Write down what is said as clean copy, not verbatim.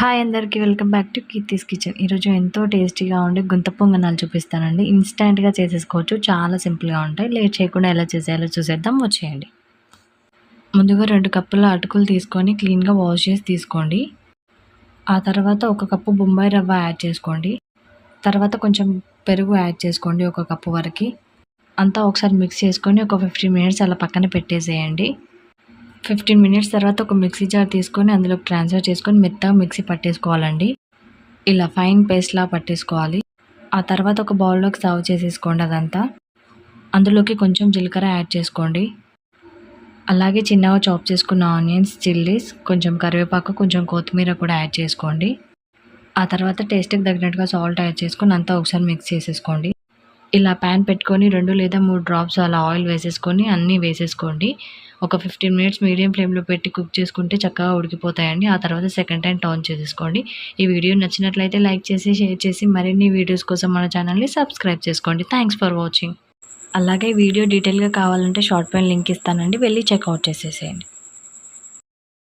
Hi అందరికీ welcome back to Keerthi's kitchen. ఈరోజు ఎంతో టేస్టీగా ఉండే గుంత పొంగనాలు చూపిస్తానండి. ఇన్స్టెంట్గా చేసేసుకోవచ్చు, చాలా సింపుల్గా ఉంటాయి. లేట్ చేయకుండా ఎలా చేసేయాలో చూసేద్దాం, వచ్చేయండి. ముందుగా 2 కప్పుల అటుకులు తీసుకొని క్లీన్గా వాష్ చేసి తీసుకోండి. ఆ తర్వాత 1 కప్పు బొంబాయి రవ్వ యాడ్ చేసుకోండి. తర్వాత కొంచెం పెరుగు యాడ్ చేసుకోండి, 1 కప్పు వరకు. అంతా ఒకసారి మిక్స్ చేసుకొని ఒక 15 మినిట్స్ అలా పక్కన పెట్టేసేయండి. 15 మినిట్స్ తర్వాత ఒక మిక్సీ జార్ తీసుకొని అందులోకి ట్రాన్స్ఫర్ చేసుకొని మెత్తగా మిక్సీ పట్టేసుకోవాలండి. ఇలా ఫైన్ పేస్ట్‌లా పట్టేసుకోవాలి. ఆ తర్వాత ఒక బౌల్‌లోకి సర్వ్ చేసేసుకోండి అదంతా. అందులోకి కొంచెం జీలకర్ర యాడ్ చేసుకోండి. అలాగే చిన్నగా చాప్ చేసుకున్న ఆనియన్స్, చిల్లీస్, కొంచెం కరివేపాకు, కొంచెం కొత్తిమీర కూడా యాడ్ చేసుకోండి. ఆ తర్వాత టేస్ట్‌కి తగినట్టుగా సాల్ట్ యాడ్ చేసుకొని అంతా ఒకసారి మిక్స్ చేసేసుకోండి. ఇలా ప్యాన్ పెట్టుకొని 2 లేదా 3 డ్రాప్స్ అలా ఆయిల్ వేసేసుకొని అన్నీ వేసేసుకోండి. ఒక 15 మినిట్స్ మీడియం ఫ్లేమ్‌లో పెట్టి కుక్ చేసుకుంటే చక్కగా ఉడికిపోతాయండి. ఆ తర్వాత సెకండ్ టైమ్ టర్న్ చేసేసుకోండి. ఈ వీడియో నచ్చినట్లయితే లైక్ చేసి, షేర్ చేసి మరిన్ని వీడియోస్ కోసం మన ఛానల్‌ని సబ్స్క్రైబ్ చేసుకోండి. Thanks for watching. అలాగే వీడియో డీటెయిల్‌గా కావాలంటే షార్ట్ పైన లింక్ ఇస్తానండి, వెళ్ళి చెక్‌ఔట్ చేసేసేయండి.